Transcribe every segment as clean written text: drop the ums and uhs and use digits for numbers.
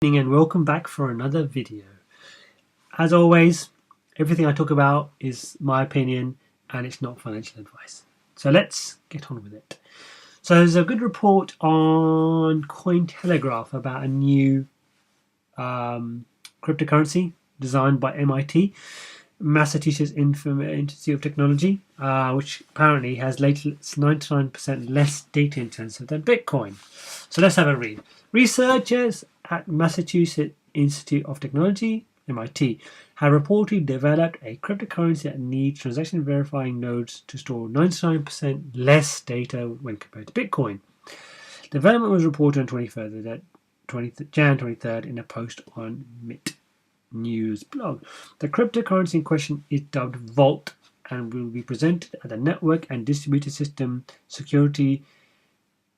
And welcome back for another video. As always, everything I talk about is my opinion and it's not financial advice. So let's get on with it. So there's a good report on Cointelegraph about a new cryptocurrency designed by MIT, Massachusetts Institute of Technology, which apparently has 99% less data intensive than Bitcoin. So let's have a read. Researchers at Massachusetts Institute of Technology, MIT, have reportedly developed a cryptocurrency that needs transaction verifying nodes to store 99% less data when compared to Bitcoin. Development was reported on 23rd Jan 23rd in a post on MIT News blog. The cryptocurrency in question is dubbed Vault and will be presented at the Network and Distributed System Security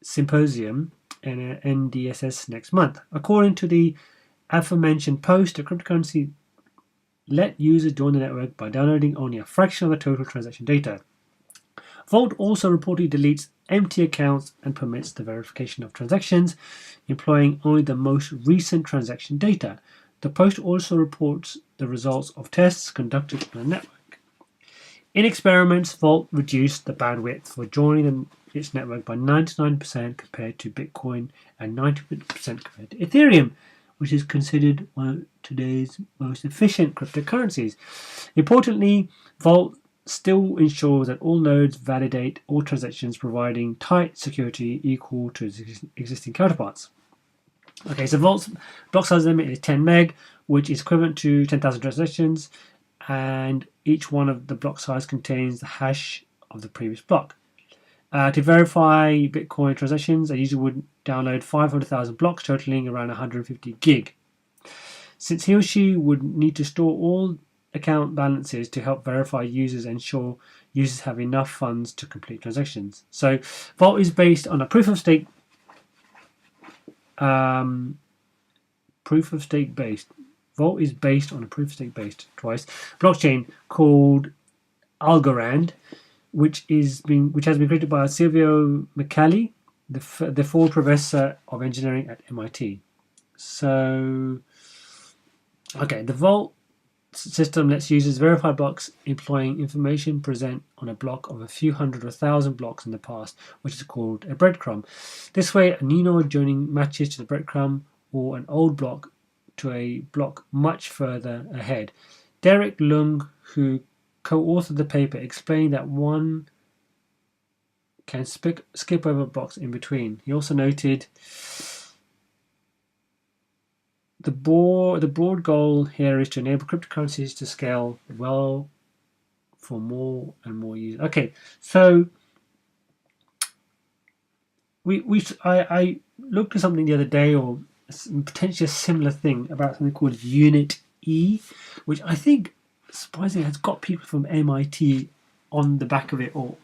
Symposium and NDSS next month. According to the aforementioned post, the cryptocurrency let users join the network by downloading only a fraction of the total transaction data. Vault also reportedly deletes empty accounts and permits the verification of transactions, employing only the most recent transaction data. The post also reports the results of tests conducted on the network. In experiments, Vault reduced the bandwidth for joining its network by 99% compared to Bitcoin and 90% compared to Ethereum, which is considered one of today's most efficient cryptocurrencies. Importantly, Vault still ensures that all nodes validate all transactions, providing tight security equal to existing counterparts. Okay, so Vault's block size limit is 10 meg, which is equivalent to 10,000 transactions, and each one of the block size contains the hash of the previous block. To verify Bitcoin transactions, a user would download 500,000 blocks, totaling around 150 gig. Since he or she would need to store all account balances to help verify users and ensure users have enough funds to complete transactions. So Vault is based on a proof of stake based. Vault is based on a proof of stake based blockchain called Algorand, which has been created by Silvio Micali, the Ford Professor of Engineering at MIT. So, okay, the Vault system lets users verify blocks employing information present on a block of a few hundred or thousand blocks in the past, which is called a breadcrumb. This way, a new node joining matches to the breadcrumb or an old block to a block much further ahead. Derek Lung, who co-authored the paper, explained that one can skip over blocks in between. He also noted the broad goal here is to enable cryptocurrencies to scale well for more and more users. Okay, so I looked at something the other day, or potentially a similar thing, about something called Unit E, which I think surprisingly has got people from MIT on the back of it or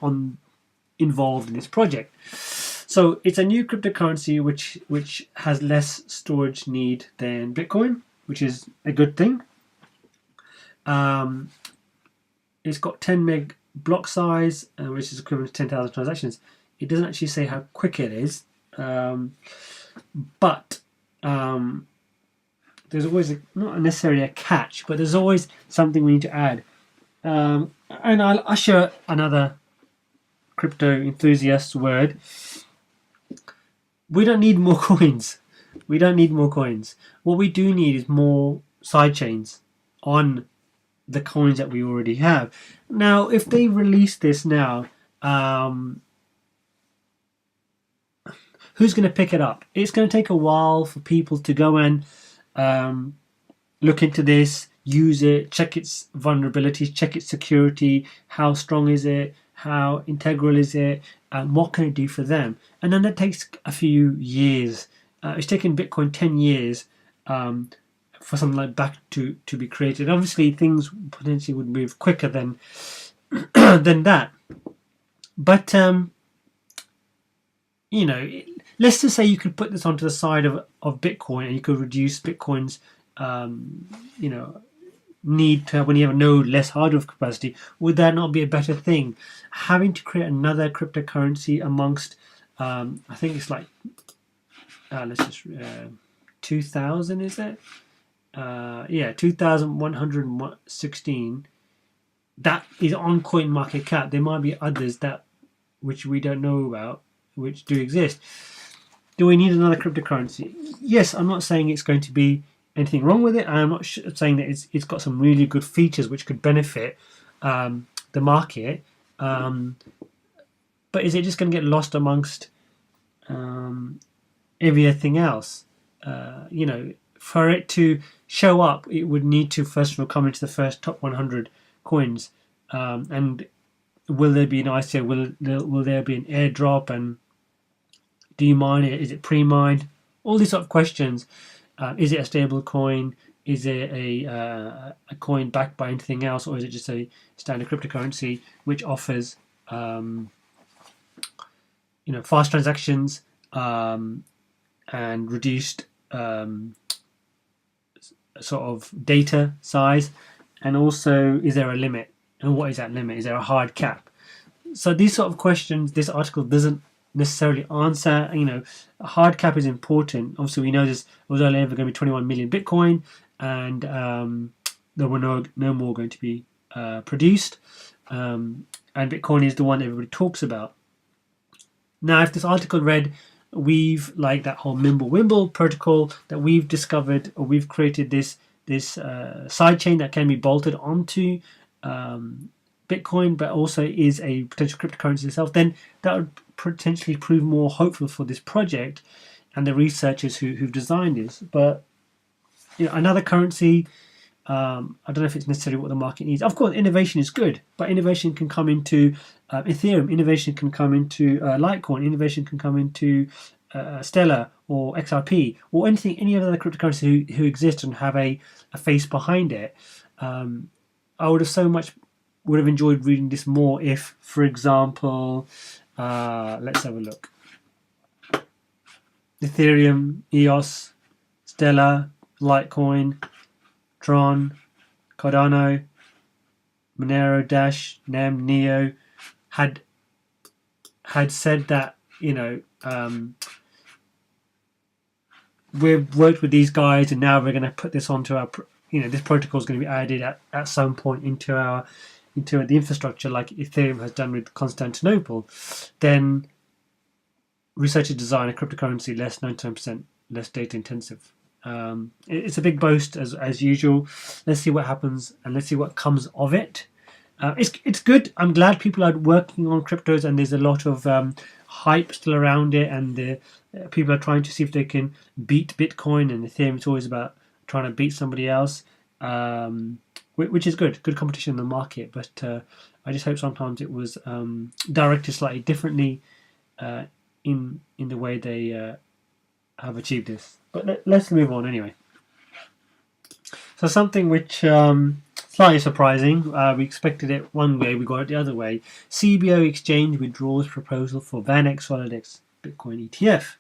involved in this project. So it's a new cryptocurrency which has less storage need than Bitcoin, which is a good thing. It's got 10 meg block size, which is equivalent to 10,000 transactions. It doesn't actually say how quick it is, but there's always not necessarily a catch, but there's always something we need to add. And I'll usher another crypto enthusiast's word. We don't need more coins. We don't need more coins. What we do need is more sidechains on the coins that we already have. Now, if they release this now, who's going to pick it up? It's going to take a while for people to go and look into this, use it, check its vulnerabilities, check its security, how strong is it, how integral is it, and what can it do for them. And then that takes a few years. It's taken Bitcoin 10 years for something like that to be created. Obviously, things potentially would move quicker than than that. But let's just say you could put this onto the side of Bitcoin, and you could reduce Bitcoin's need to have, when you have no less hard drive capacity. Would that not be a better thing? Having to create another cryptocurrency amongst I think it's like let's just 2000, is it? Yeah, 2,116. That is on CoinMarketCap. There might be others that which we don't know about, which do exist. Do we need another cryptocurrency? Yes, I'm not saying it's going to be anything wrong with it. I'm not saying that it's got some really good features which could benefit the market. But is it just going to get lost amongst everything else? For it to show up, it would need to first of all come into the first top 100 coins. And will there be an ICO? Will there be an airdrop? And do you mine it? Is it pre-mined? All these sort of questions. Is it a stable coin? Is it a coin backed by anything else, or is it just a standard cryptocurrency which offers fast transactions and reduced sort of data size? And also, is there a limit? And what is that limit? Is there a hard cap? So these sort of questions, this article doesn't necessarily answer. A hard cap is important. Obviously, we know this was only ever going to be 21 million Bitcoin, and there were no more going to be produced. And Bitcoin is the one everybody talks about. Now, if this article read, we've like that whole Mimblewimble protocol that we've discovered, or we've created this sidechain that can be bolted onto Bitcoin, but also is a potential cryptocurrency itself, then that would potentially prove more hopeful for this project and the researchers who've designed this. But another currency, I don't know if it's necessarily what the market needs. Of course, innovation is good, but innovation can come into Ethereum, innovation can come into Litecoin, innovation can come into Stellar or XRP or any other cryptocurrency who exist and have a face behind it. I would have enjoyed reading this more if, for example, let's have a look. Ethereum, EOS, Stellar, Litecoin, Tron, Cardano, Monero, Dash, NEM, Neo had said that we've worked with these guys and now we're going to put this onto our this protocol is going to be added at some point into the infrastructure like Ethereum has done with Constantinople. Then researchers design a cryptocurrency less 99% less data intensive. It's a big boast as usual. Let's see what happens and let's see what comes of it. It's good. I'm glad people are working on cryptos and there's a lot of hype still around it, and people are trying to see if they can beat Bitcoin, and Ethereum is always about trying to beat somebody else, which is good competition in the market. But I just hope sometimes it was directed slightly differently in the way they have achieved this. But let's move on anyway. So something which slightly surprising. We expected it one way, we got it the other way. CBO Exchange withdraws proposal for Vaneck SolidX Bitcoin ETF.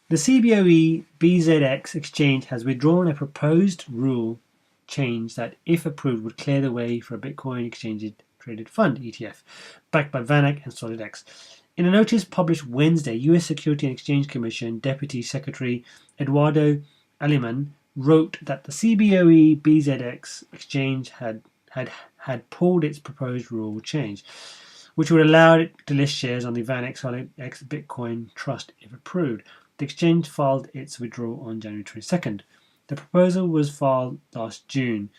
The CBOE BZX exchange has withdrawn a proposed rule change that, if approved, would clear the way for a Bitcoin exchange-traded fund ETF, backed by Vaneck and SolidX. In a notice published Wednesday, U.S. Security and Exchange Commission Deputy Secretary Eduardo Aliman wrote that the CBOE BZX exchange had pulled its proposed rule change, which would allow it to list shares on the Vaneck SolidX Bitcoin Trust if approved. The exchange filed its withdrawal on January 22nd. The proposal was filed last June.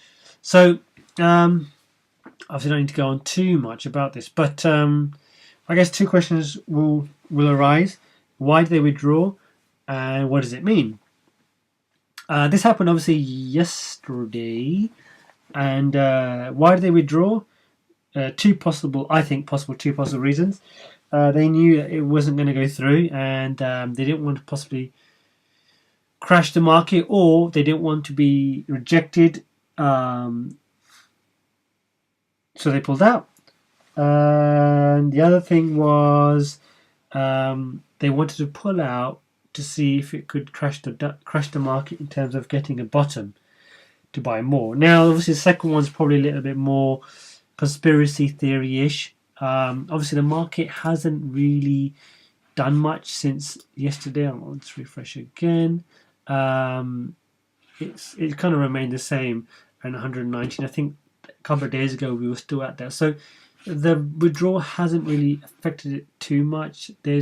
So, obviously don't need to go on too much about this, but I guess two questions will arise. Why did they withdraw, and what does it mean? This happened obviously yesterday, and why did they withdraw? Two possible reasons. They knew that it wasn't going to go through, and they didn't want to possibly crash the market, or they didn't want to be rejected, so they pulled out. And the other thing was they wanted to pull out to see if it could crash the market in terms of getting a bottom to buy more. Now, obviously, the second one's probably a little bit more conspiracy theory-ish. Obviously, the market hasn't really done much since yesterday. Let's refresh again. it's kind of remained the same and 119. I think a couple of days ago we were still at that. So the withdrawal hasn't really affected it too much. I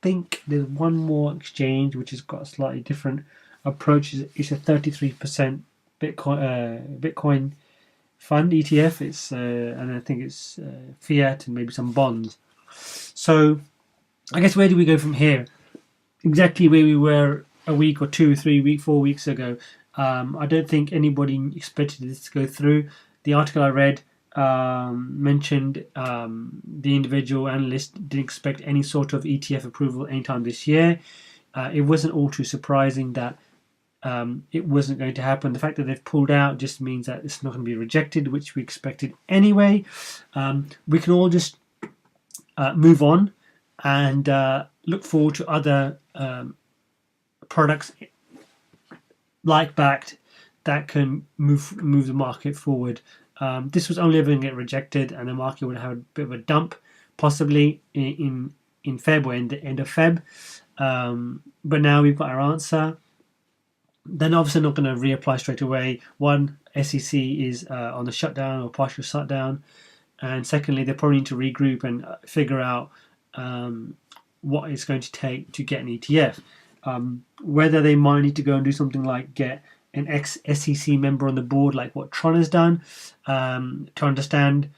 think there's one more exchange which has got a slightly different approach. It's a 33% Bitcoin fund ETF. It's and I think it's fiat and maybe some bonds. So I guess where do we go from here? Exactly where we were a week or 2, 3 weeks, 4 weeks ago. I don't think anybody expected this to go through. The article I read mentioned the individual analyst didn't expect any sort of ETF approval anytime this year. It wasn't all too surprising that it wasn't going to happen. The fact that they've pulled out just means that it's not going to be rejected, which we expected anyway. We can all just move on and look forward to other products like Backed that can move the market forward. This was only ever going to get rejected, and the market would have a bit of a dump, possibly in Feb or in the end of Feb. But now we've got our answer. They're obviously not going to reapply straight away. One, SEC is on the shutdown or partial shutdown, and secondly, they probably need to regroup and figure out what it's going to take to get an ETF. Whether they might need to go and do something like get an ex-SEC member on the board, like what Tron has done, to understand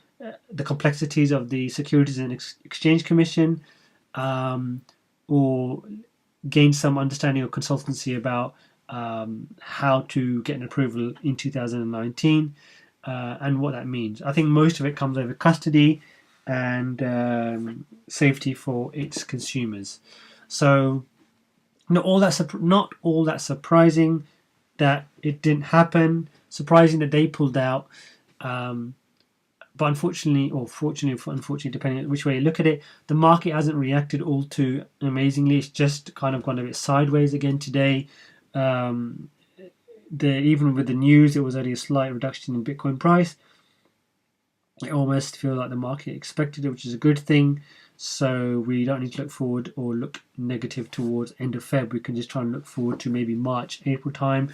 the complexities of the Securities and Exchange Commission, or gain some understanding or consultancy about how to get an approval in 2019 and what that means. I think most of it comes over custody and safety for its consumers. So not all that surprising that it didn't happen. Surprising that they pulled out. But unfortunately, or unfortunately, depending on which way you look at it, the market hasn't reacted all too amazingly. It's just kind of gone a bit sideways again today. Even with the news, there was only a slight reduction in Bitcoin price. I almost feel like the market expected it, which is a good thing. So we don't need to look forward or look negative towards end of Feb. We can just try and look forward to maybe March, April time,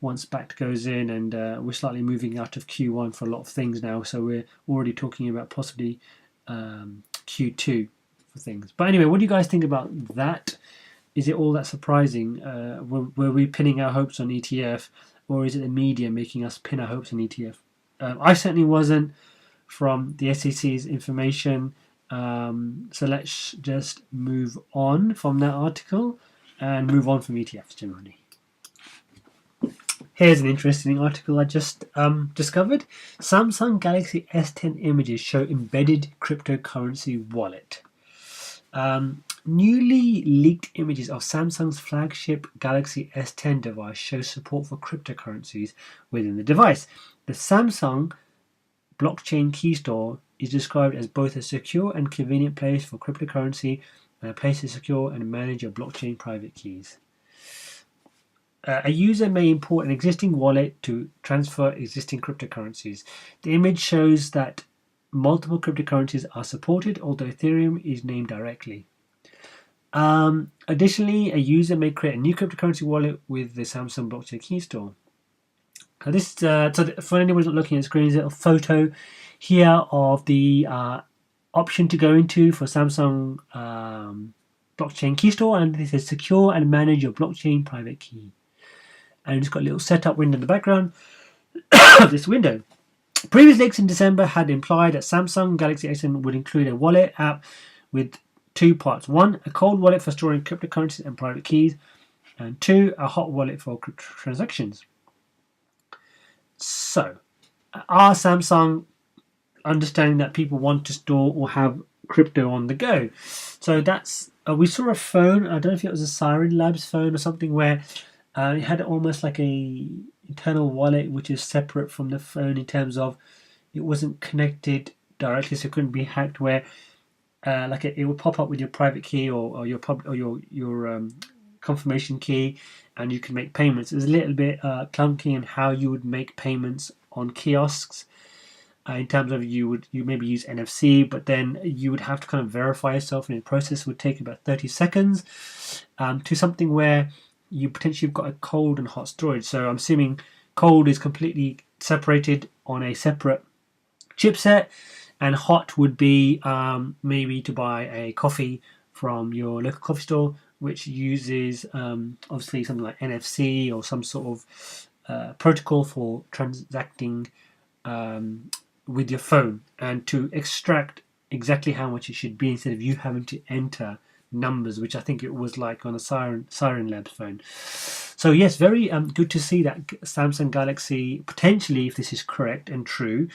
once Backed goes in, and we're slightly moving out of Q1 for a lot of things now. So we're already talking about possibly Q2 for things. But anyway, what do you guys think about that? Is it all that surprising? Were we pinning our hopes on ETF, or is it the media making us pin our hopes on ETF? I certainly wasn't, from the SEC's information. So let's just move on from that article and move on from ETFs generally. Here's an interesting article I just discovered. Samsung Galaxy S10 images show embedded cryptocurrency wallet. Newly leaked images of Samsung's flagship Galaxy S10 device show support for cryptocurrencies within the device. The Samsung blockchain key store is described as both a secure and convenient place for cryptocurrency and a place to secure and manage your blockchain private keys. A user may import an existing wallet to transfer existing cryptocurrencies. The image shows that multiple cryptocurrencies are supported, although Ethereum is named directly. Additionally, a user may create a new cryptocurrency wallet with the Samsung blockchain key store. For anyone who's not looking at the screen, there's a little photo here of the option to go into for Samsung blockchain key store, and it says secure and manage your blockchain private key. And it's got a little setup window in the background of this window. Previous leaks in December had implied that Samsung Galaxy S10 would include a wallet app with two parts. One, a cold wallet for storing cryptocurrencies and private keys, and two, a hot wallet for crypto transactions. So, are Samsung understanding that people want to store or have crypto on the go? So that's we saw a phone. I don't know if it was a Siren Labs phone or something, where it had almost like a internal wallet which is separate from the phone in terms of it wasn't connected directly, so it couldn't be hacked. Where it would pop up with your private key or your confirmation key, and you can make payments. It was a little bit clunky in how you would make payments on kiosks. In terms of you maybe use NFC, but then you would have to kind of verify yourself, and the process would take about 30 seconds. To something where you potentially have got a cold and hot storage. So I'm assuming cold is completely separated on a separate chipset, and hot would be maybe to buy a coffee from your local coffee store, which uses obviously something like NFC or some sort of protocol for transacting with your phone, and to extract exactly how much it should be instead of you having to enter numbers, which I think it was like on a Siren Labs phone. So yes, very good to see that Samsung Galaxy potentially, if this is correct and true,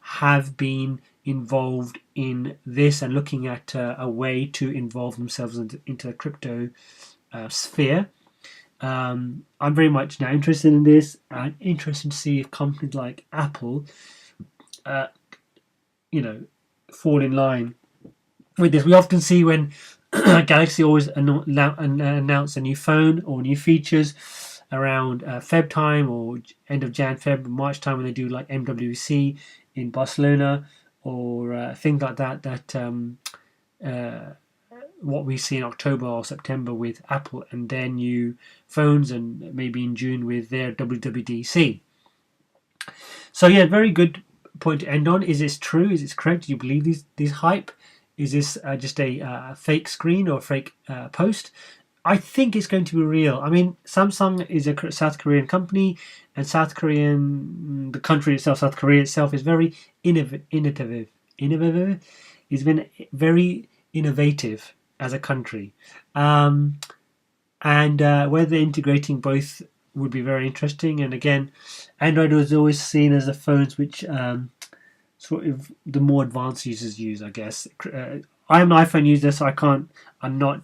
have been involved in this and looking at a way to involve themselves into the crypto sphere. I'm very much now interested in this, and interested to see if companies like Apple, uh, fall in line with this. We often see when Galaxy always announce a new phone or new features around Feb time or end of Jan, Feb, March time, when they do like MWC in Barcelona or things like that. What we see in October or September with Apple and their new phones, and maybe in June with their WWDC. So yeah, very good point to end on. Is this true? Is this correct? Do you believe these hype? Is this just a fake screen or a fake post? I think it's going to be real. I mean, Samsung is a South Korean company, and the country itself, South Korea itself, is very innovative. It's been very innovative as a country, and whether integrating both would be very interesting. And again, Android was always seen as the phones which sort of the more advanced users use, I guess. I'm an iPhone user, so I'm not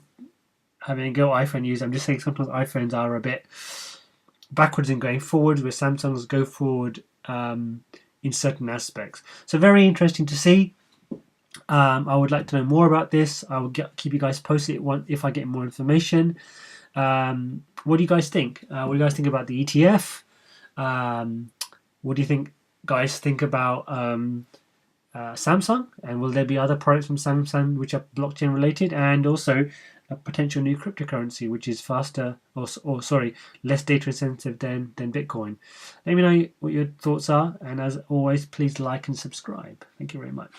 having a go at iPhone user. I'm just saying sometimes iPhones are a bit backwards in going forward, where Samsung's go forward in certain aspects. So very interesting to see. I would like to know more about this. I will keep you guys posted if I get more information. What do you guys think? What do you guys think about the ETF? What do you guys think about Samsung? And will there be other products from Samsung which are blockchain related? And also a potential new cryptocurrency which is faster or less data intensive than Bitcoin. Let me know what your thoughts are, and as always, please like and subscribe. Thank you very much.